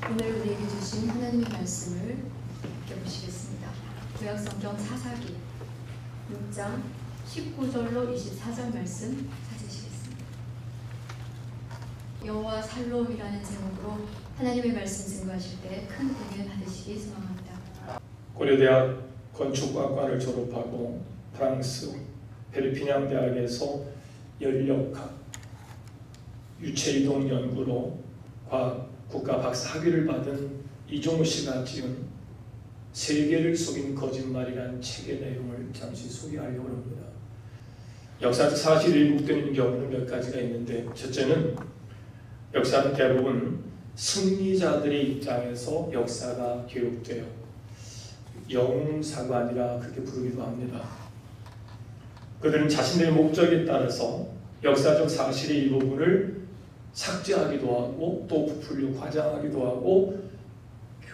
오늘 우리에게 주신 하나님의 말씀을 읽어보시겠습니다. 구약성경 사사기 6장 19절로 24절 말씀 찾으시겠습니다. 여호와 살롬이라는 제목으로 하나님의 말씀 증거하실 때 큰 은혜 받으시기 소망합니다. 고려대학 건축학과를 졸업하고 프랑스 페르피냥 대학에서 연력학 유체이동 연구로 국가 박사 학위를 받은 이종우 씨가 지은 세계를 속인 거짓말이라는 책의 내용을 잠시 소개하려고 합니다. 역사적 사실이 왜곡되는 경우는 몇 가지가 있는데, 첫째는 역사는 대부분 승리자들의 입장에서 역사가 기록돼요. 영웅사가 아니라 그렇게 부르기도 합니다. 그들은 자신들의 목적에 따라서 역사적 사실의 일부분을 삭제하기도 하고 또 부풀려 과장하기도 하고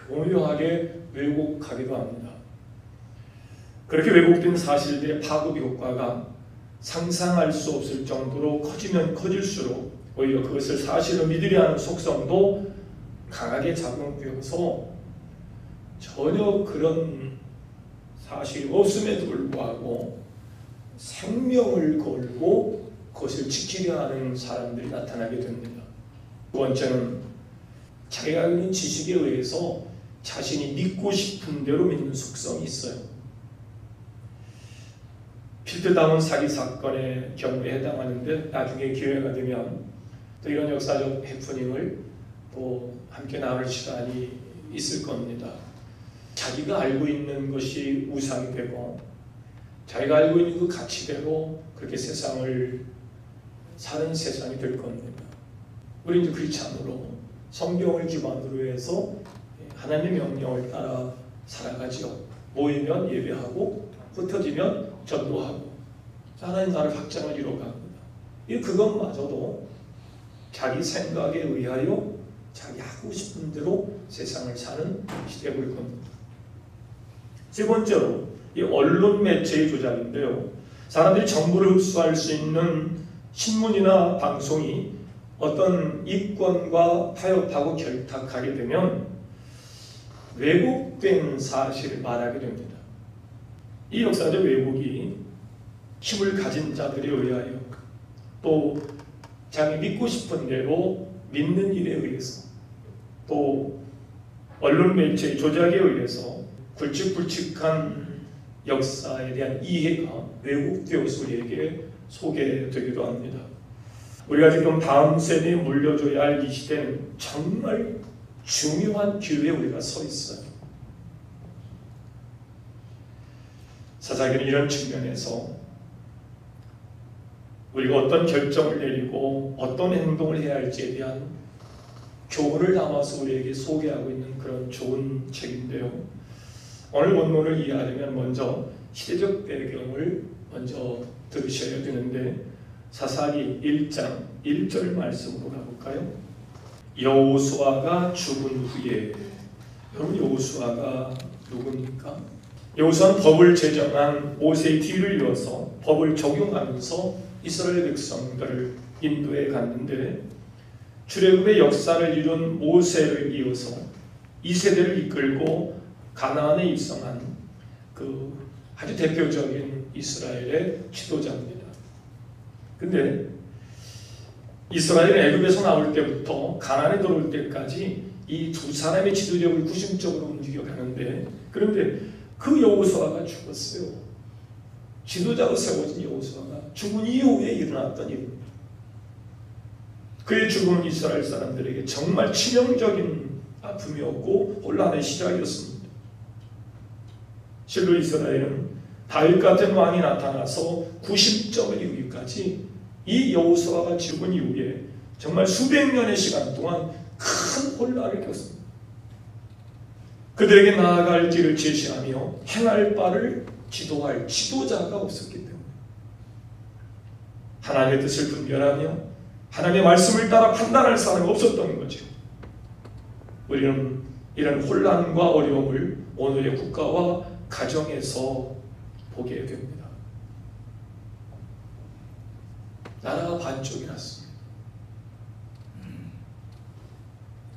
교묘하게 왜곡하기도 합니다. 그렇게 왜곡된 사실들의 파급 효과가 상상할 수 없을 정도로 커지면 커질수록 오히려 그것을 사실로 믿으려 하는 속성도 강하게 작용되어서 전혀 그런 사실이 없음에도 불구하고 생명을 걸고 그것을 지키려 하는 사람들이 나타나게 됩니다. 두 번째는 자기가 있는 지식에 의해서 자신이 믿고 싶은 대로 믿는 속성이 있어요. 필드다운 사기 사건의 경우에 해당하는데, 나중에 기회가 되면 또 이런 역사적 해프닝을 또 함께 나눌 시간이 있을 겁니다. 자기가 알고 있는 것이 우상이 되고 자기가 알고 있는 그 가치대로 그렇게 세상을 사는 세상이 될 겁니다. 우리는 그렇지 않으로 성경을 기반으로 해서 하나님의 명령을 따라 살아가지요. 모이면 예배하고 흩어지면 전도하고 하나님 나라의 확장을 이뤄갑니다. 그것마저도 자기 생각에 의하여 자기 하고 싶은 대로 세상을 사는 시대가 올 겁니다. 세 번째로 이 언론 매체의 조작인데요. 사람들이 정보를 흡수할 수 있는 신문이나 방송이 어떤 이권과 타협하고 결탁하게 되면 왜곡된 사실을 말하게 됩니다. 이 역사적 왜곡이 힘을 가진 자들에 의하여 또 자기 믿고 싶은 대로 믿는 일에 의해서 또 언론 매체의 조작에 의해서 굵직굵직한 역사에 대한 이해가 왜곡되어서 우리에게 소개되기도 합니다. 우리가 지금 다음 세대에 물려줘야 할 이 시대는 정말 중요한 기회에 우리가 서 있어요. 사사기는 이런 측면에서 우리가 어떤 결정을 내리고 어떤 행동을 해야 할지에 대한 교훈을 담아서 우리에게 소개하고 있는 그런 좋은 책인데요. 오늘 본문을 이해하려면 먼저 시대적 배경을 먼저 들으셔야 되는데, 사사기 1장 1절 말씀으로 가볼까요? 여호수아가 죽은 후에, 여러분 여호수아가 누굽니까? 여호수아는 법을 제정한 모세의 뒤를 이어서 법을 적용하면서 이스라엘 백성들을 인도해 갔는데, 출애굽의 역사를 이룬 모세를 이어서 이 세대를 이끌고 가나안에 입성한 그 아주 대표적인 이스라엘의 지도자입니다. 근데 이스라엘이 애굽에서 나올 때부터 가나안에 들어올 때까지 이 두 사람의 지도력을 구심적으로 움직여가는데, 그런데 그 여호수아가 죽었어요. 지도자로 세워진 여호수아가 죽은 이후에 일어났던 일입니다. 그의 죽음은 이스라엘 사람들에게 정말 치명적인 아픔이었고 혼란의 시작이었습니다. 실로 이스라엘은 다윗 같은 왕이 나타나서 구심점을 이루기까지 이 여호수아가 죽은 이후에 정말 수백 년의 시간 동안 큰 혼란을 겪었습니다. 그들에게 나아갈 길을 제시하며 행할 바를 지도할 지도자가 없었기 때문에, 하나님의 뜻을 분별하며 하나님의 말씀을 따라 판단할 사람이 없었던 거죠. 우리는 이런 혼란과 어려움을 오늘의 국가와 가정에서 보게 됩니다. 나라가 반쪽이 났습니다.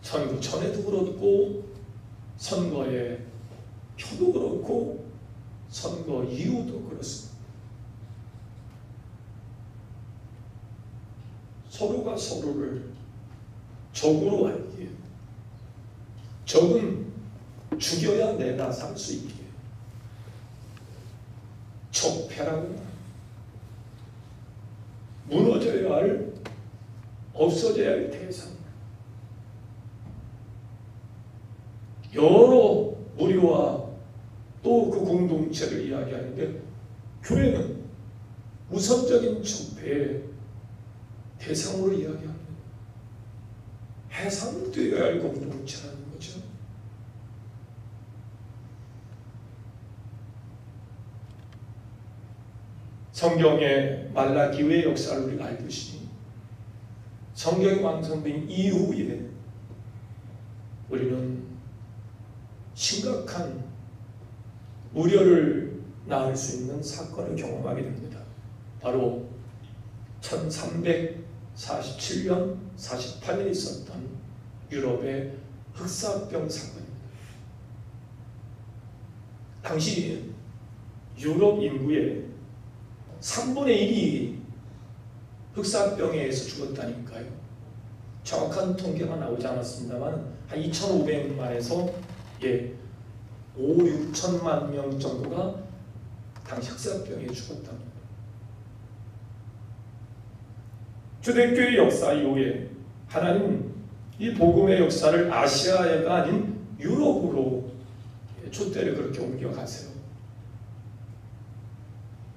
선거 전에도 그렇고 선거의 표도 그렇고 선거 이후도 그렇습니다. 서로가 서로를 적으로 알기에 적은 죽여야 내가 살 수 있기에 적폐라고 무너져야 할 없어져야 할 대상 여러 무리와 또 그 공동체를 이야기하는데 교회는 우선적인 적폐의 대상으로 이야기합니다. 해상되어야 할 공동체라는 거죠. 성경의 말라기의 역사를 우리가 알듯이 성경이 완성된 이후에 우리는 심각한 우려를 낳을 수 있는 사건을 경험하게 됩니다. 바로 1347년, 48년에 있었던 유럽의 흑사병 사건입니다. 당시 유럽 인구의 3분의 1이 흑사병에 의해서 죽었다니까요. 정확한 통계가 나오지 않았습니다만 한 2,500만에서 5, 6천만 명 정도가 당시 흑사병에 죽었답니다. 초대교회 역사 이후에 하나님은 이 복음의 역사를 아시아가 아닌 유럽으로 촛대를 그렇게 옮겨가세요.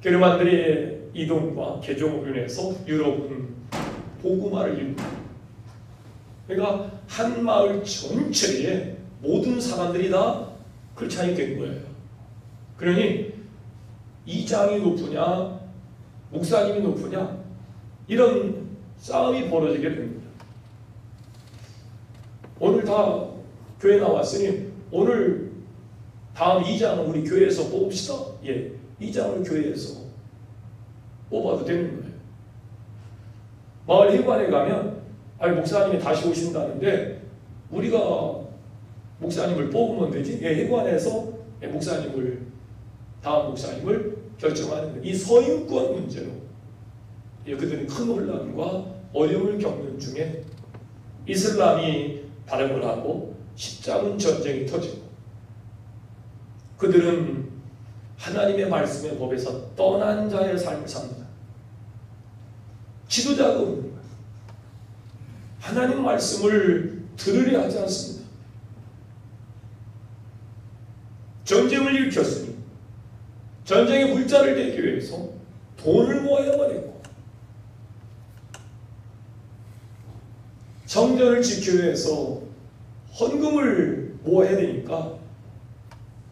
게르만들의 이동과 개종으로 인해서 유럽은 복음화를 이룹니다. 그러니까 한 마을 전체에 모든 사람들이 다 크리스찬이 된 거예요. 그러니 이장이 높으냐 목사님이 높으냐 이런 싸움이 벌어지게 됩니다. 오늘 다 교회 나왔으니 오늘 다음 이장은 우리 교회에서 뽑읍시다. 이장을 교회에서 뽑아도 되는 거예요. 마을 회관에 가면 목사님이 다시 오신다는데 우리가 목사님을 뽑으면 되지. 회관에서 목사님을 다음 목사님을 결정하는 거예요. 이 서인권 문제로 그들은 큰 혼란과 어려움을 겪는 중에 이슬람이 발흥을 하고 십자군 전쟁이 터지고 그들은 하나님의 말씀의 법에서 떠난 자의 삶을 삽니다. 지도자가 없는 거예요. 하나님 말씀을 들으려 하지 않습니다. 전쟁을 일으켰으니 전쟁의 물자를 내기 위해서 돈을 모아야만 했고 성전을 지키기 위해서 헌금을 모아야 되니까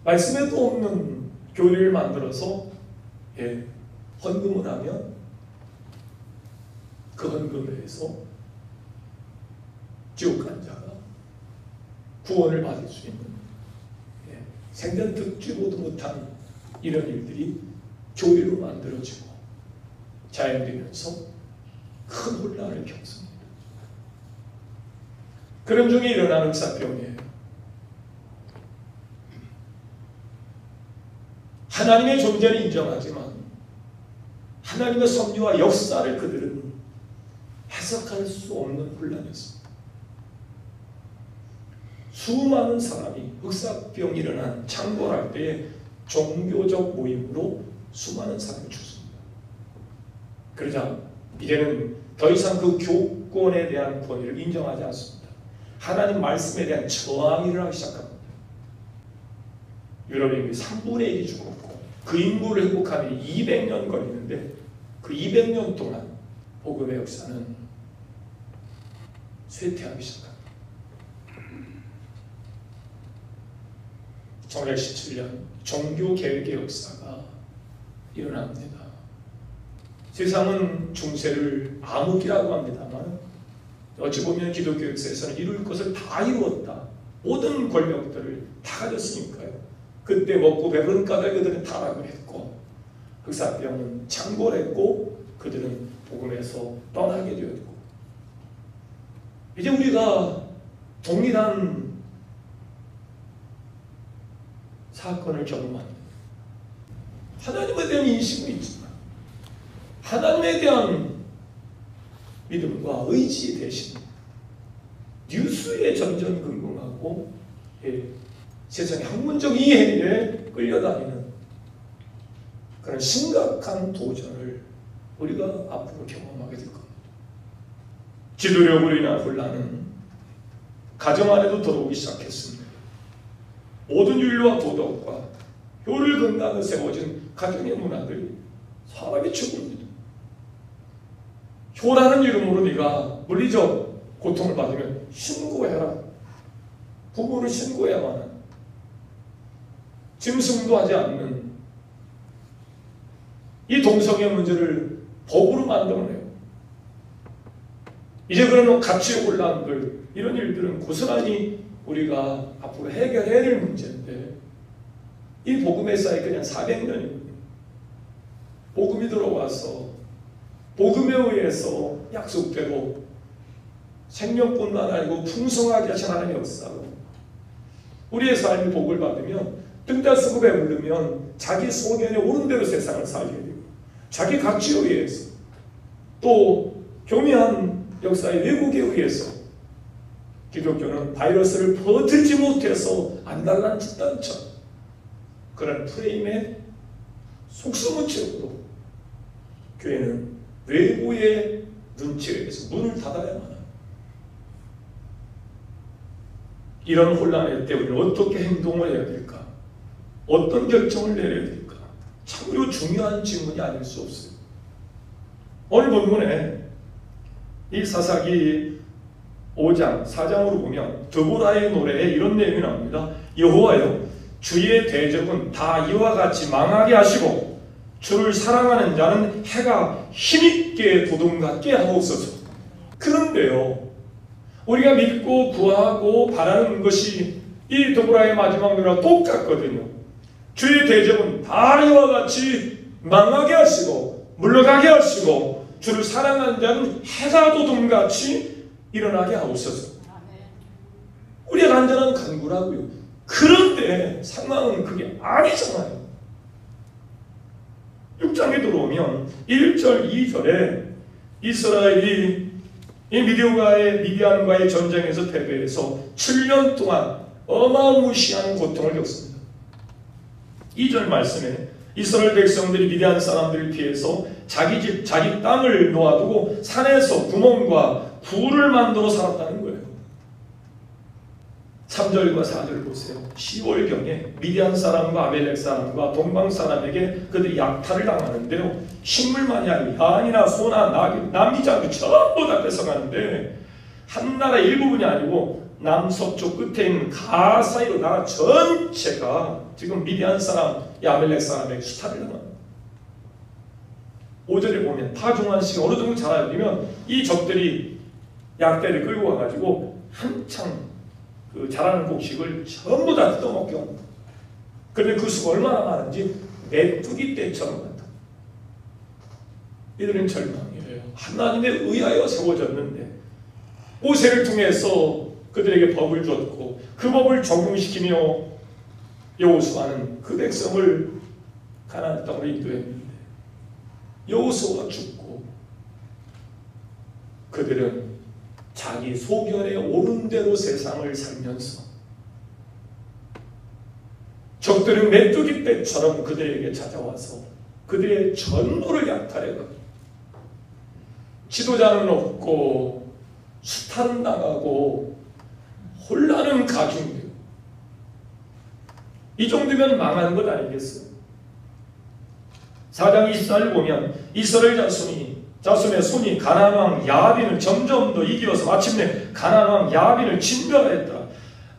말씀에도 없는 교리를 만들어서 헌금을 하면 그 헌금에 의해서 지옥 간 자가 구원을 받을 수 있는 생전 듣지보도 못한 이런 일들이 교리로 만들어지고 자연되면서 큰 혼란을 겪습니다. 그런 중에 일어나는 흑사병이에요. 하나님의 존재를 인정하지만 하나님의 섭리와 역사를 그들은 해석할 수 없는 혼란이었습니다. 수많은 사람이 흑사병이 일어난 창궐할 때에 종교적 모임으로 수많은 사람이 죽습니다. 그러자 이제는 더 이상 그 교권에 대한 권위를 인정하지 않습니다. 하나님 말씀에 대한 저항이 일어나기 시작합니다. 유럽 인구의 3분의 1이 죽었고 그 인구를 회복하는 200년 걸리는데 그 200년 동안 복음의 역사는 쇠퇴하기 시작합니다. 1917년 종교개혁의 역사가 일어납니다. 세상은 중세를 암흑이라고 합니다만 어찌 보면 기독교 역사에서는 이룰 것을 다 이루었다. 모든 권력들을 다 가졌으니까요. 그때 먹고 배부른 까닭 그들은 타락을 했고 흑사병은 창궐했고 그들은 복음에서 떠나게 되었고 이제 우리가 동일한 사건을 경험합니다. 하나님에 대한 인식은 있지만 하나님에 대한 믿음과 의지 대신 뉴스에 전전긍긍하고 세상의 학문적 이해에 끌려다니는 그런 심각한 도전을 우리가 앞으로 경험하게 될 겁니다. 지도력으로 인한 혼란은 가정 안에도 들어오기 시작했습니다. 모든 윤리와 도덕과 효를 근간으로 세워진 가정의 문화들이 사람이 죽습니다. 효라는 이름으로 네가 물리적 고통을 받으면 신고해라. 부모를 신고해야만 하는, 짐승도 하지 않는 이 동성애 문제를 법으로 만들어내요. 이제 그런 가치 혼란들, 이런 일들은 고스란히 우리가 앞으로 해결해야 될 문제인데 이 복음의 사이 그냥 400년입니다. 복음이 들어와서 복음에 의해서 약속대로 생명뿐만 아니고 풍성하게 하신 하나님의 역사로 우리의 삶이 복을 받으면 등 따스고 배부르면 자기 소견에 오른 대로 세상을 살게 되고 자기 가치에 의해서 또 교묘한 역사의 왜곡에 의해서 기독교는 바이러스를 버티지 못해서 안달난 집단처럼 그런 프레임의 속수무책으로 교회는 외부의 눈치에 의해서 문을 닫아야만 합니다. 이런 혼란의 때 우리는 어떻게 행동을 해야 될까? 어떤 결정을 내려야 될까? 참으로 중요한 질문이 아닐 수 없어요. 오늘 본문에 이 사사기 5장 4장으로 보면 드보라의 노래에 이런 내용이 나옵니다. 여호와여, 주의 대적은 다 이와 같이 망하게 하시고 주를 사랑하는 자는 해가 힘있게 도둑같게 하옵소서. 그런데요, 우리가 믿고 구하고 바라는 것이 이 드보라의 마지막 노래와 똑같거든요. 주의 대적은 다 이와 같이 망하게 하시고 물러가게 하시고 주를 사랑하는 자는 해가 도둑같이 일어나게 하옵소서. 우리의 간절한 간구라고요. 그런데 상황은 그게 아니잖아요. 6장에 들어오면 1절, 2절에 이스라엘이 이 미디안과의 전쟁에서 패배해서 7년 동안 어마무시한 고통을 겪습니다. 2절 말씀에 이스라엘 백성들이 미디안 사람들을 피해서 자기 집, 자기 땅을 놓아두고 산에서 구멍과 굴을 만들어 살았다는 거예요. 3절과 4절 보세요. 10월경에 미디안 사람과 아멜렉 사람과 동방 사람에게 그들이 약탈을 당하는데요. 식물만이 아니고 양이나 소나 남이자도 전부 다 뺏어가는데 한 나라 일부분이 아니고 남서쪽 끝에 있는 가 사이로 나라 전체가 지금 미디안 사람, 아멜렉 사람에게 수탈을 당합니다. 5절에 보면 파종한 시가 어느 정도 자라면 이 적들이 약대를 끌고 와가지고 한창 그 자라는 곡식을 전부 다 뜯어먹게 합니다. 그런데 그 수가 얼마나 많은지 메뚜기 떼처럼 많다. 이들은 절망이에요. 하나님에 의하여 세워졌는데 모세를 통해서 그들에게 법을 줬고 그 법을 적용시키며 여호수아는 그 백성을 가나안 땅으로 인도했는데 여호수아가 죽고 그들은 자기 소견에 오른 대로 세상을 살면서 적들은 메뚜기 떼처럼 그들에게 찾아와서 그들의 전부를 약탈해가고 지도자는 없고 수탈은 당하고 혼란은 가중되고 이 정도면 망하는 것 아니겠어요? 4장 24절 보면 이스라엘 자손의 손이 가나안 왕 야빈을 점점 더 이기어서 마침내 가나안 왕 야빈을 진멸하였다.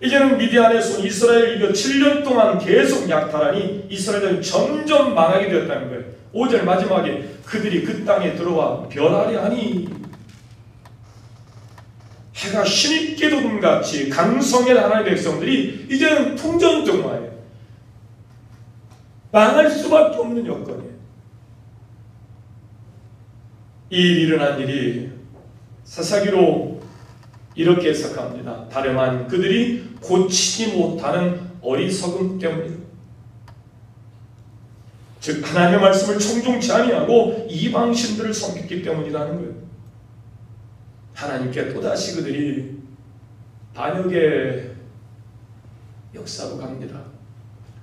이제는 미디안의 손 이스라엘을 이겨 7년 동안 계속 약탈하니 이스라엘은 점점 망하게 되었다는 거예요. 5절 마지막에 그들이 그 땅에 들어와 멸하려 하니 해가 힘있게 도금같이 강성의 하나님의 백성들이 이제는 풍전등화예요. 망할 수밖에 없는 여건이에요. 이 일어난 일이 사사기로 이렇게 해석합니다. 다름 아닌 그들이 고치지 못하는 어리석음 때문이다. 즉 하나님의 말씀을 청종치 아니하고 이방신들을 섬겼기 때문이라는 거예요. 하나님께 또다시 그들이 반역의 역사로 갑니다.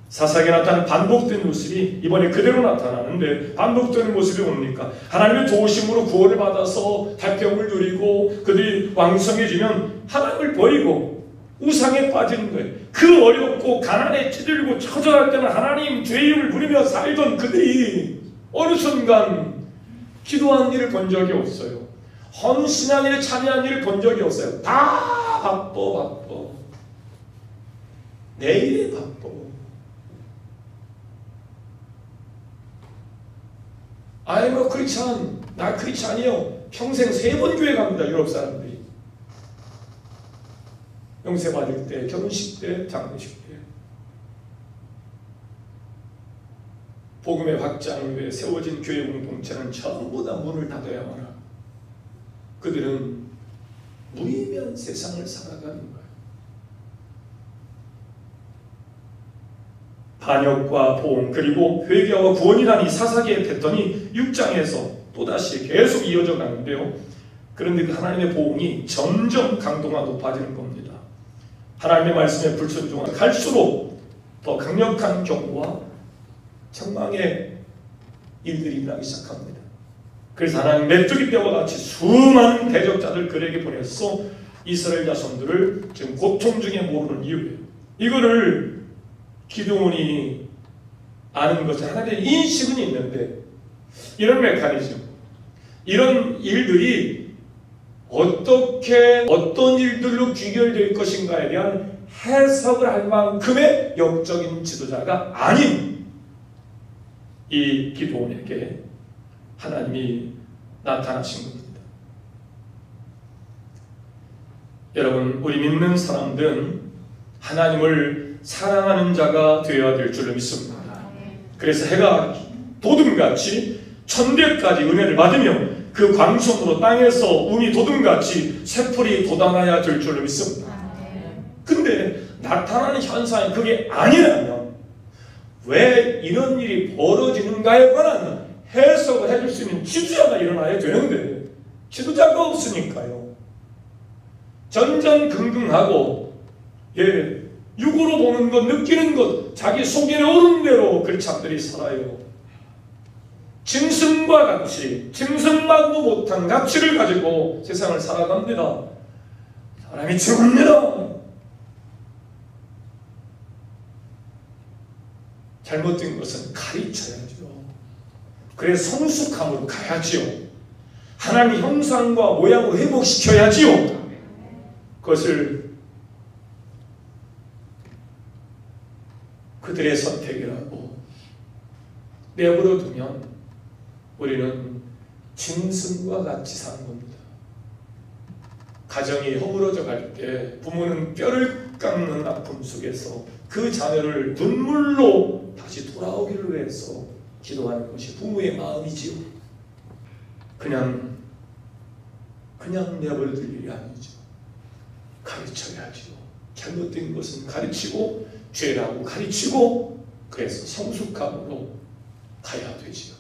사사기에 나타난 반복된 모습이 이번에 그대로 나타나는데, 반복되는 모습이 뭡니까? 하나님의 도우심으로 구원을 받아서 달병을 누리고 그들이 왕성해지면 하나님을 버리고 우상에 빠지는 거예요. 그 어렵고 가난에 찌들고 처절할 때는 하나님 죄의 이름을 부르며 살던 그들이 어느 순간 기도한 일을 본 적이 없어요. 헌신한 일에 참여한 일을 본 적이 없어요. 다 바빠. 내일에 바빠. 아이고 크리스찬, 나 크리스찬이요. 평생 3번 교회 갑니다. 유럽 사람들이. 영세 받을 때, 결혼식 때, 장례식 때. 복음의 확장을 위해 세워진 교회 공동체는 전부 다 문을 닫아야만 하고, 그들은 무의미한 세상을 살아가는 거예요. 반역과 보험 그리고 회개와 구원이라는 이 사사기의 패턴이 6장에서 또다시 계속 이어져 가는데요. 그런데 그 하나님의 보응이 점점 강도가 높아지는 겁니다. 하나님의 말씀에 불순종은 갈수록 더 강력한 경고와 책망의 일들이 일어나기 시작합니다. 그래서 하나님 메뚜기 뼈와 같이 수많은 대적자들 그에게 보내서 이스라엘 자손들을 지금 고통 중에 모르는 이유예요. 이거를 기드온이 아는 것은 하나님의 인식은 있는데, 이런 메커니즘, 이런 일들이 어떻게 어떤 일들로 귀결될 것인가에 대한 해석을 할 만큼의 영적인 지도자가 아닌 이 기드온에게 하나님이 나타나신 겁니다. 여러분, 우리 믿는 사람들은 하나님을 사랑하는 자가 되어야 될 줄로 믿습니다. 그래서 해가 도둠같이 천대까지 은혜를 받으며 그 광선으로 땅에서 움이 도둠같이 새풀이 돋아나야 될 줄로 믿습니다. 근데 나타나는 현상이 그게 아니라면 왜 이런 일이 벌어지는가에 관한 해석을 해줄 수 있는 지도자가 일어나야 되는데 지도자가 없으니까요. 전전긍긍하고 육으로 보는 것, 느끼는 것, 자기 속에 오른 대로 크리스찬들이 살아요. 짐승과 같이, 짐승만도 못한 가치를 가지고 세상을 살아갑니다. 사람이 죽습니다. 잘못된 것은 가르쳐야죠. 그래서 성숙함으로 가야지요. 하나님의 형상과 모양으로 회복시켜야지요. 그것을 그들의 선택이라고 내버려 두면 우리는 짐승과 같이 사는 겁니다. 가정이 허물어져 갈 때 부모는 뼈를 깎는 아픔 속에서 그 자녀를 눈물로 다시 돌아오기를 위해서 기도하는 것이 부모의 마음이지요. 그냥 내버려 둘 일이 아니죠. 가르쳐야지요. 잘못된 것은 가르치고 죄라고 가르치고, 그래서 성숙함으로 가야 되지요.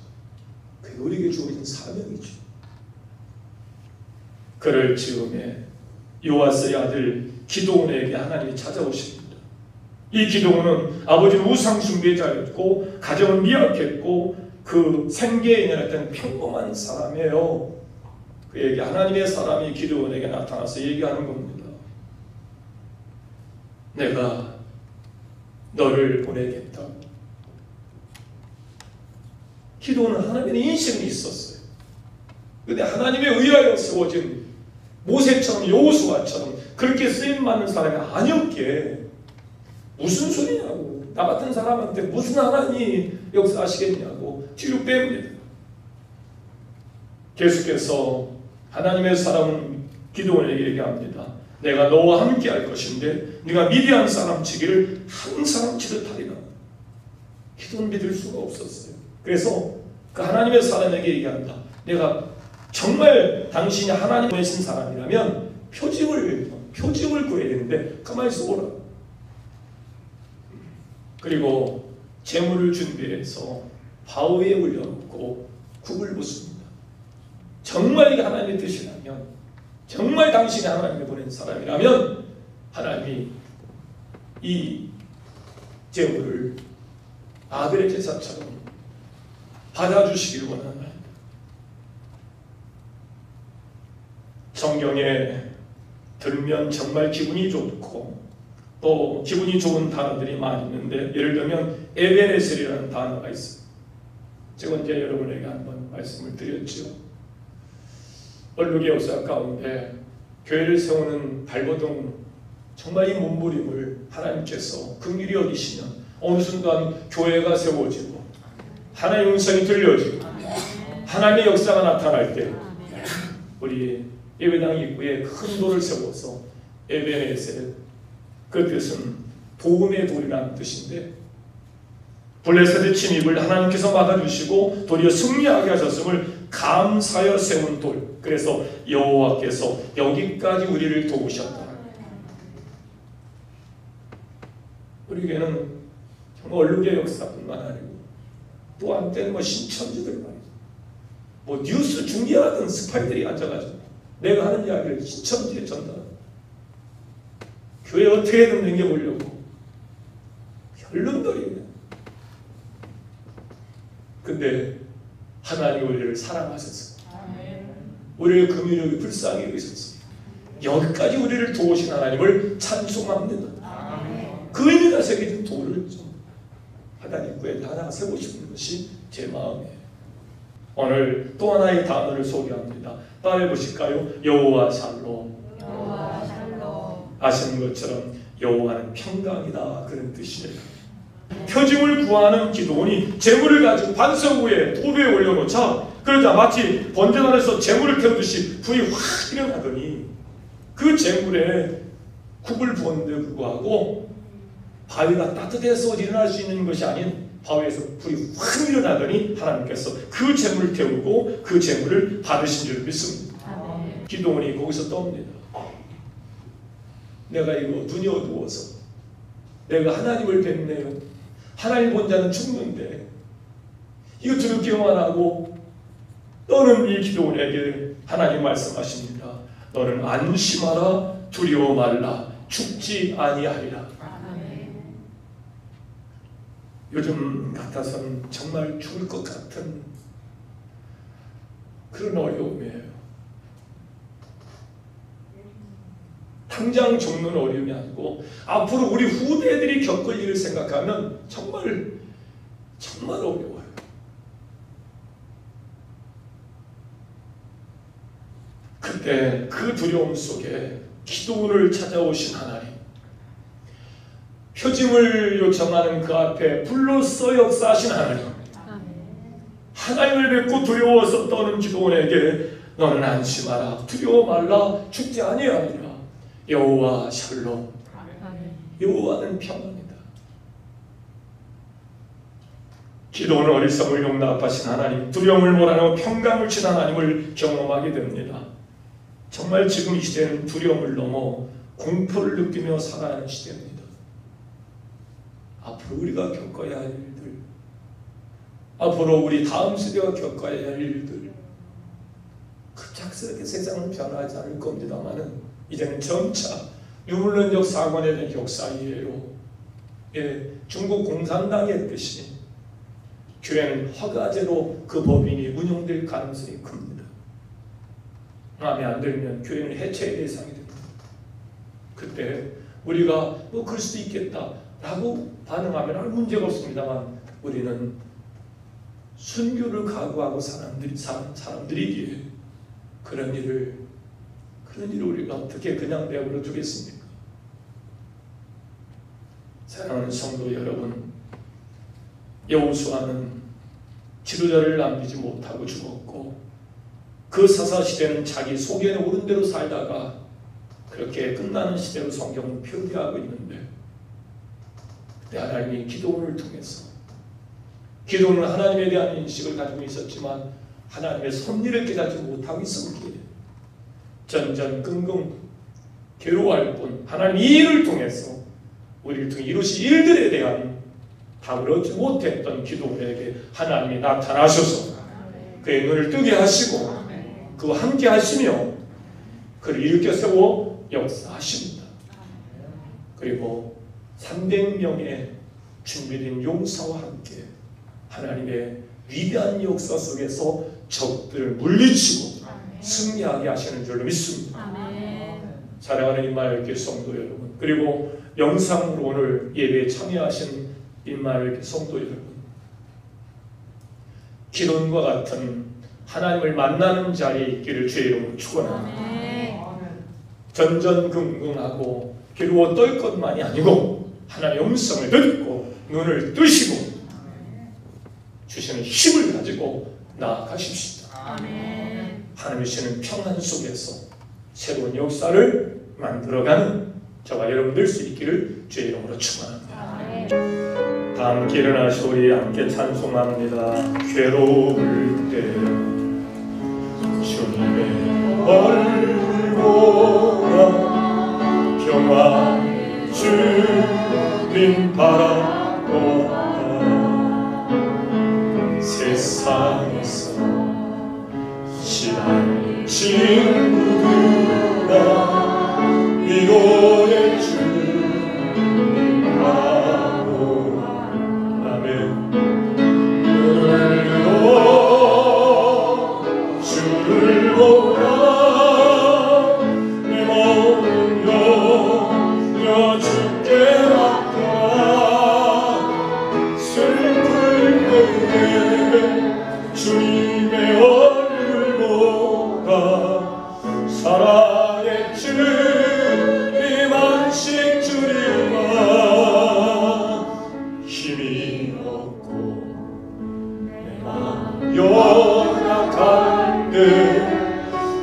그게 우리에게 주어진 사명이죠. 그럴 즈음에 요아스의 아들 기드온에게 하나님이 찾아오십니다. 이 기드온은 아버지는 우상 숭배자였고 가정은 미약했고 그 생계에 인연했던 평범한 사람이에요. 그에게 하나님의 사람이 기드온에게 나타나서 얘기하는 겁니다. 내가 너를 보내겠다. 기도는 하나님의 인식이 있었어요. 그런데 하나님에 의하여 세워진 모세처럼 여호수아처럼 그렇게 쓰임받는 사람이 아니었기에 무슨 소리냐고, 나 같은 사람한테 무슨 하나님이 역사하시겠냐고 뒤로 뺍니다. 계속해서 하나님의 사람은 기드온에게 얘기합니다. 내가 너와 함께 할 것인데 네가 미디안 사람 치기를 항상 치듯하리라. 기도는 믿을 수가 없었어요. 그래서 그 하나님의 사람에게 얘기한다. 내가 정말 당신이 하나님 보내신 사람이라면 표징을 구해야 되는데 가만히 있어 보라. 그리고 제물을 준비해서 바위 위에 올려놓고 국을 붓습니다. 정말 이게 하나님의 뜻이라면, 정말 당신이 하나님이 보낸 사람이라면 하나님이 이 제물을 아벨의 제사처럼 받아주시기를 원합니다. 성경에 들면 정말 기분이 좋고 또 기분이 좋은 단어들이 많이 있는데, 예를 들면 에베네셀이라는 단어가 있어요. 제가 이제 여러분에게 한번 말씀을 드렸죠. 얼룩의 역사 가운데 교회를 세우는 발버둥, 정말 이 몸부림을 하나님께서 긍휼히 여기시면 어느 순간 교회가 세워지고 하나님의 음성이 들려지고 하나님의 역사가 나타날 때 우리 예배당 입구에 큰 돌을 세워서 에베네셀, 그 뜻은 도움의 돌이라는 뜻인데, 블레셋의 침입을 하나님께서 막아주시고 도리어 승리하게 하셨음을 감사하여 세운 돌. 그래서 여호와께서 여기까지 우리를 도우셨다. 우리 교회는 정말 얼룩의 역사뿐만 아니고 또 한때는 뭐 신천지들 말이죠. 뭐 뉴스 중계하던 스파이들이 앉아가지고 내가 하는 이야기를 신천지에 전달합니다. 교회 어떻게든 넘겨보려고 별놈들이에요. 근데 하나님이 우리를 사랑하셨어요. 우리를 긍휼히 불쌍히 여기셨어요. 여기까지 우리를 도우신 하나님을 찬송합니다. 그 의미가 새겨진 돌을 좀 하나님 구에 하나 세우고 싶은 것이 제 마음이에요. 오늘 또 하나의 단어를 소개합니다. 따라해 보실까요? 여호와 샬롬. 아시는 것처럼 여호와는 평강이다, 그런 뜻이에요. 표징을 구하는 기도원이 제물을 가지고 반석 위에 돌 위에 올려놓자, 그러자 마치 번제단에서 제물을 태우듯이 불이 확 일어나더니 그 제물에 국을 부었는데 불구하고 바위가 따뜻해서 일어날 수 있는 것이 아닌 바위에서 불이 확 일어나더니 하나님께서 그 제물을 태우고 그 제물을 받으신 줄 믿습니다. 기도원이 거기서 떠옵니다. 내가 이거 눈이 어두워서 내가 하나님을 뵙네요. 하나님 본 자는 죽는데 이거 두렵기만 하고, 너는 이 기도원에게 하나님 말씀하십니다. 너는 안심하라, 두려워 말라, 죽지 아니하리라. 요즘 같아서는 정말 죽을 것 같은 그런 어려움이에요. 당장 죽는 어려움이 아니고 앞으로 우리 후대들이 겪을 일을 생각하면 정말 어려워요. 그때 그 두려움 속에 기도를 찾아오신 하나님, 표징을 요청하는 그 앞에 불로써 역사하신 하나님, 하나님을 뵙고 두려워서 떠는 기도원에게 너는 안심하라, 두려워 말라, 죽지 아니하리라. 여호와 샬롬. 여호와는 평안이다. 기도는 어리석음을 용납하신 하나님, 두려움을 몰아내고 평강을 친 하나님을 경험하게 됩니다. 정말 지금 이 시대는 두려움을 넘어 공포를 느끼며 살아가는 시대입니다. 앞으로 우리가 겪어야 할 일들, 앞으로 우리 다음 세대가 겪어야 할 일들, 급작스럽게 세상은 변하지 않을 겁니다만은 이제는 점차 유물론적 사관에 대한 역사이에요. 중국 공산당이 했듯이 교회는 허가제로 그 법인이 운영될 가능성이 큽니다. 마음에 안 들면 교회는 해체의 대상이 됩니다. 그때 우리가 그럴 수도 있겠다 라고 반응하면 문제가 없습니다만, 우리는 순교를 각오하고 사람들이기에 그런 일을 우리가 어떻게 그냥 내버려 두겠습니까? 사랑하는 성도 여러분, 여호수아는 지도자를 남기지 못하고 죽었고, 그 사사시대는 자기 소견에 오른 대로 살다가 그렇게 끝나는 시대로 성경은 표기하고 있는데, 그때 하나님이 기도원을 통해서, 기도원은 하나님에 대한 인식을 가지고 있었지만 하나님의 섭리를 깨닫지 못하고 있었기에 전전긍긍 괴로워할 뿐 하나님 이 일을 통해서 우리를 통해 이루신 일들에 대한 답을 얻지 못했던 기도원에게 하나님이 나타나셔서 그의 눈을 뜨게 하시고 그와 함께 하시며 그를 일으켜 세워 역사하십니다. 그리고 300명의 준비된 용사와 함께 하나님의 위대한 역사 속에서 적들을 물리치고 승리하게 하시는 줄로 믿습니다. 사랑하는 임마누엘 성도 여러분, 그리고 영상으로 오늘 예배에 참여하신 임마누엘 성도 여러분, 기도원과 같은 하나님을 만나는 자리에 있기를 주의 이름으로 축원합니다. 전전긍긍하고 괴로워 떨 것만이 아니고 하나님의 음성을 듣고 눈을 뜨시고 주시는 힘을 가지고 나아가십시다. 하나님이 주시는 평안 속에서 새로운 역사를 만들어가는 저와 여러분 될 수 있기를 주의 이름으로 축원합니다. 다 함께 일어나서 우리 함께 찬송합니다. 괴로울 때 주님의 얼굴 보라 평안 주님 바라보라 세상에서 친한 친구들아 위로해 주님 바라보라 아멘. 눈을 들어 주를 보라 내 몸을 여겨 주께 맡겨라 슬플 때에 주님의 얼굴 보라 사랑의 주님 안식 주리라 힘이 없고 내 마음 연약한데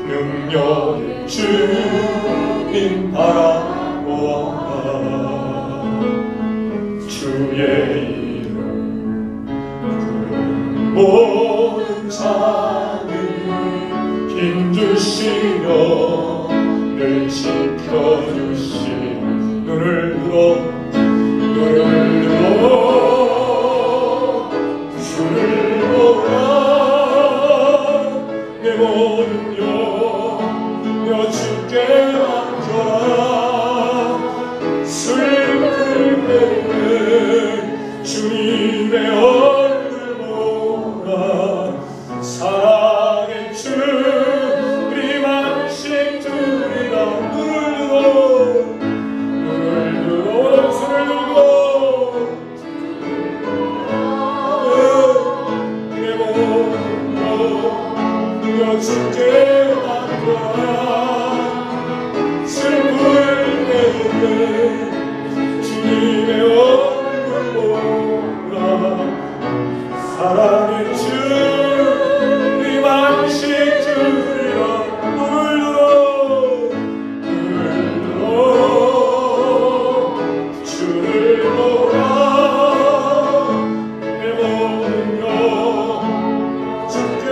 능력의 주님 바라보아 주의 이름 부르는 모든 자는 힘주시며 늘 지켜주시는 눈을 들어 주를 보라 내 모든 여겨 주께 맡겨라 슬플 때에 주님의 얼굴 보라 사랑의 주님 안식 주리라 눈을 들어 손을 들고 내 몸을 여겨 주께 맡겨라 슬플 때에 주님의 얼굴 보라 사랑의 주님 안식 주리라 눈을 들어 주를 보라 내 몸을 여겨 주께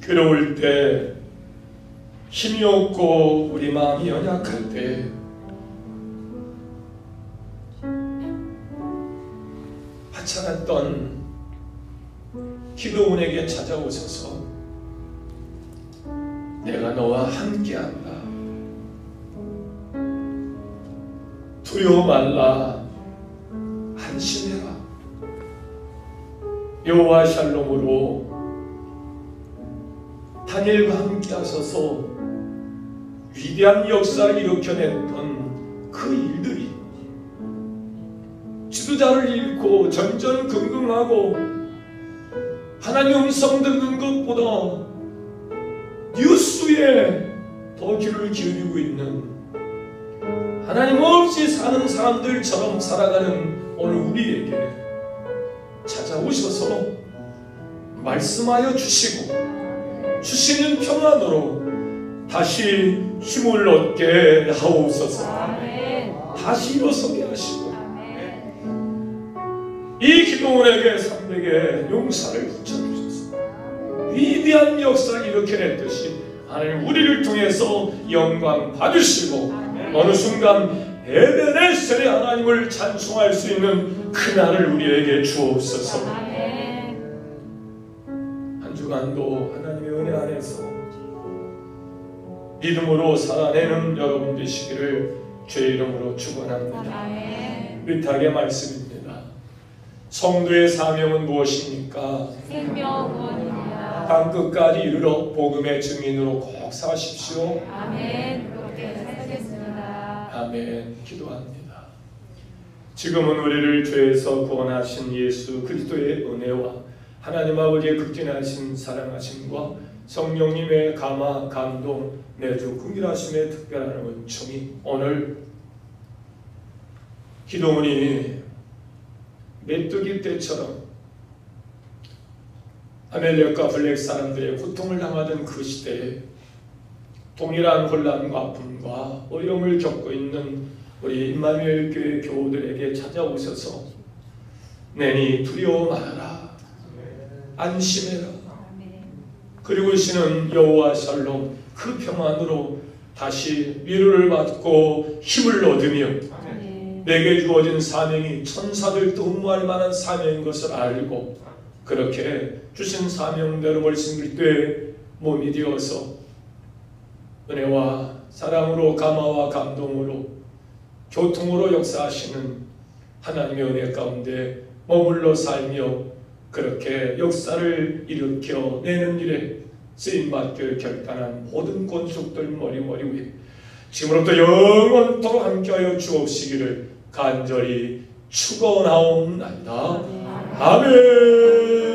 괴로울 때 힘이 없고 우리 마음이 연약할 때 하찮았던 기도원에게 찾아오셔서 내가 너와 함께한다 두려워 말라 안심해라 여호와 샬롬으로 다니엘과 함께 하셔서 위대한 역사를 일으켜냈던 그 일들이 지도자를 잃고 전전긍긍하고 하나님 음성 듣는 것보다 뉴스에 더 귀를 기울이고 있는 하나님 없이 사는 사람들처럼 살아가는 오늘 우리에게 찾아오셔서 말씀하여 주시고 주시는 평안으로 다시 힘을 얻게 하옵소서. 다시 일어서게 하시고 이 기도원에게 300의 용사를 붙여주셔서 위대한 역사를 일으켜냈듯이 하나님 우리를 통해서 영광 받으시고 어느 순간 에베네셀의 하나님을 찬송할 수 있는 그날을 우리에게 주옵소서. 한 주간도 하나님의 은혜 안에서 믿음으로 살아내는 여러분 되시기를 주의 이름으로 축원합니다. 위탁의 말씀입니다. 성도의 사명은 무엇입니까? 생명원입니다. 땅끝까지 이르러 복음의 증인으로 꼭 사십시오. 아멘. 그렇게 살겠습니다. 아멘. 기도합니다. 지금은 우리를 죄에서 구원하신 예수 그리스도의 은혜와 하나님 아버지의 극진하신 사랑하심과 성령님의 감화, 감동, 내주 긍휼하심의 특별한 은총이 오늘 기도문이 메뚜기 때처럼 아멜렉과 블랙 사람들의 고통을 당하던 그 시대에 동일한 혼란과 아픔과 어려움을 겪고 있는 우리 임마누엘 교회 교우들에게 찾아오셔서 내니 두려워 말아라, 안심해라, 그리고 이시는 여호와 샬롬 그 평안으로 다시 위로를 받고 힘을 얻으며 내게 주어진 사명이 천사들도 흠모할 만한 사명인 것을 알고 그렇게 주신 사명대로 말씀드릴 때 몸이 되어서 은혜와 사랑으로 감화와 감동으로 교통으로 역사하시는 하나님의 은혜 가운데 머물러 살며 그렇게 역사를 일으켜내는 일에 쓰임받기를 결단한 모든 권속들 머리 위에 지금부터 영원토록 함께하여 주옵시기를 간절히 축원하옵나이다. 아멘.